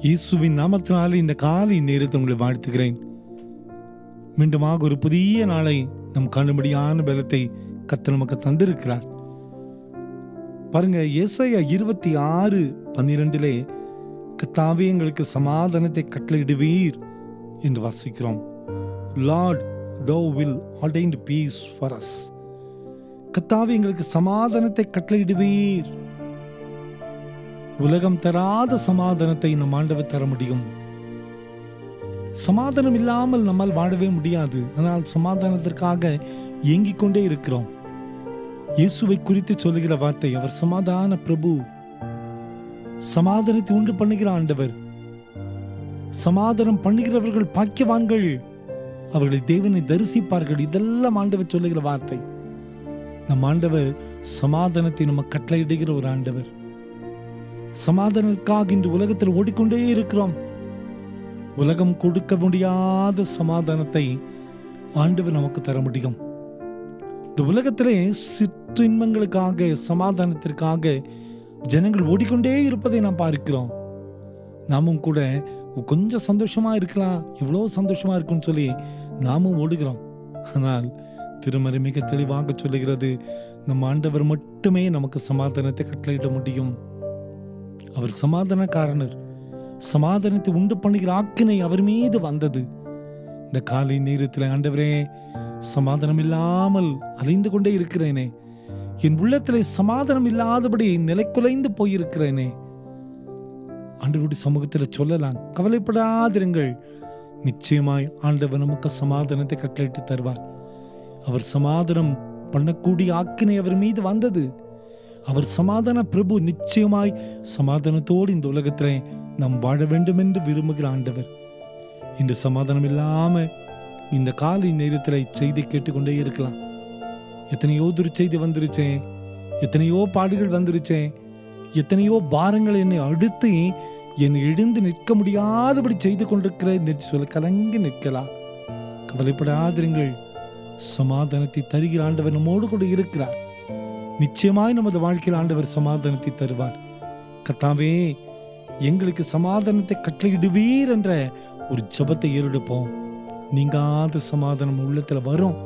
இயேசுவின் நாமத்தினாலே இந்த காலை நேரத்தை உங்களை வாழ்த்துகிறேன். மீண்டுமாக ஒரு புதிய நாளை நம் காணும்படியான பலத்தை கர்த்தர் நமக்கு தந்திருக்கிறார். பாருங்க, ஏசாயா 26:12 கர்த்தாவே எங்களுக்கு சமாதானத்தை கட்டளையிடுவீர் என்று வாசிக்கிறோம். Lord, thou will ordain peace for us. கர்த்தாவே எங்களுக்கு சமாதானத்தை கட்டளையிடுவீர். உலகம் தராத சமாதானத்தை நம் ஆண்டவர் தர முடியும். சமாதானம் இல்லாமல் நம்மால் வாழவே முடியாது. ஆனால் சமாதானத்திற்காக ஏங்கிக் கொண்டே இருக்கிறோம். இயேசுவை குறித்து சொல்லுகிற வார்த்தை, அவர் சமாதான பிரபு, சமாதானத்தை உண்டு பண்ணுகிற ஆண்டவர். சமாதானம் பண்ணுகிறவர்கள் பாக்கியவான்கள், அவர்களை தேவனை தரிசிப்பார்கள். இதெல்லாம் ஆண்டவர் சொல்லுகிற வார்த்தை. நம் ஆண்டவர் சமாதானத்தை நம்ம கட்டளையிடுகிற ஒரு ஆண்டவர். சமாதானத்துக்காக இந்த உலகத்தில் ஓடிக்கொண்டே இருக்கிறோம். உலகம் கொடுக்க முடியாத சமாதானத்தை ஆண்டவர் நமக்கு தர முடியும். இந்த உலகத்திலே சிற்றின்பங்களுக்காக, சமாதானத்திற்காக ஜனங்கள் ஓடிக்கொண்டே இருப்பதை நாம் பார்க்கிறோம். நாமும் கூட கொஞ்சம் சந்தோஷமா இருக்கலாம், இவ்வளோ சந்தோஷமா இருக்குன்னு சொல்லி நாமும் ஓடுகிறோம். ஆனால் திருமறை மிக தெளிவாக சொல்லுகிறது, நம் ஆண்டவர் மட்டுமே நமக்கு சமாதானத்தை கட்டளையிட முடியும். அவர் சமாதானக்காரனர். சமாதானத்தை உண்டு பண்ணுகிற ஆக்கினை அவர் மீது வந்தது. இந்த காலை நேரத்தில், ஆண்டவரே, சமாதானம் இல்லாமல் அலைந்து கொண்டே இருக்கிறேனே, என் உள்ளத்திலே சமாதானம் இல்லாதபடி நிலைக்குலைந்து போயிருக்கிறேனே, ஆண்டவருடைய சமூகத்தில் சொல்லலாம், கவலைப்படாதிருங்கள், நிச்சயமாய் ஆண்டவர் நமக்கு சமாதானத்தை கட்டளையிட்டு தருவார். அவர் சமாதானம் பண்ணக்கூடிய ஆக்கினை அவர் மீது வந்தது. அவர் சமாதான பிரபு. நிச்சயமாய் சமாதானத்தோடு இந்த உலகத்திலே நாம் வாழ வேண்டும் என்று விரும்புகிற ஆண்டவர். இந்த சமாதானம் இல்லாம இந்த காலை நேரத்தில் செய்தி கேட்டுக்கொண்டே இருக்கலாம். எத்தனையோ துர்ச்செய்தி வந்துருச்சேன், எத்தனையோ பாடுகள் வந்துருச்சேன், எத்தனையோ பாரங்கள் என்னை அடுத்து என்னை எழுந்து நிற்க முடியாதபடி செய்து கொண்டிருக்கிறேன் என்று சொல்ல கலங்கி நிற்கலாம். கவலைப்படாதிருங்கள், சமாதானத்தை தருகிற ஆண்டவர் நம்மோடு கூட இருக்கிறார். நிச்சயமாய் நமது வாழ்க்கையில் ஆண்டவர் சமாதானத்தை தருவார். கர்த்தாவே, எங்களுக்கு சமாதானத்தை கட்டளையிடுவீர் என்ற ஒரு ஜெபத்தை ஏறெடுப்போம். நீங்காத சமாதானம் உள்ளத்தில் வரும்.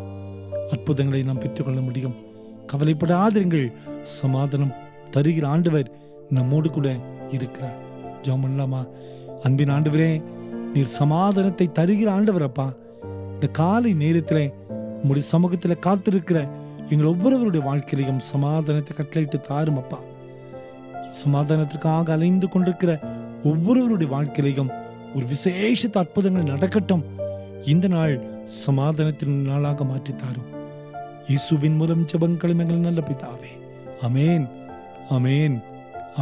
அற்புதங்களை நாம் பெற்றுக்கொள்ள முடியும். கவலைப்படாதிருங்கள், சமாதானம் தருகிற ஆண்டவர் நம்மோடு கூட இருக்கிறார். ஜெபம் பண்ணலாமா? அன்பின் ஆண்டவரே, நீர் சமாதானத்தை தருகிற ஆண்டவர் அப்பா. இந்த காலை நேரத்தில் உம்முடைய சமூகத்தில் காத்திருக்கிற எங்கள் ஒவ்வொருவருடைய வாழ்க்கையிலையும் சமாதானத்தை கட்டளையிட்டு தாரும் அப்பா. சமாதானத்திற்காக அலைந்து கொண்டிருக்கிற ஒவ்வொருவருடைய வாழ்க்கையிலையும் ஒரு விசேஷ அற்புதங்கள் நடக்கட்டும். இந்த நாள் சமாதானத்தின் நாளாக மாற்றி தாரும். இயேசுவின் மூலம் ஜெபங்களும் எங்கள் நல்ல பிதாவே. ஆமென், ஆமென்,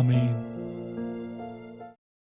ஆமென்.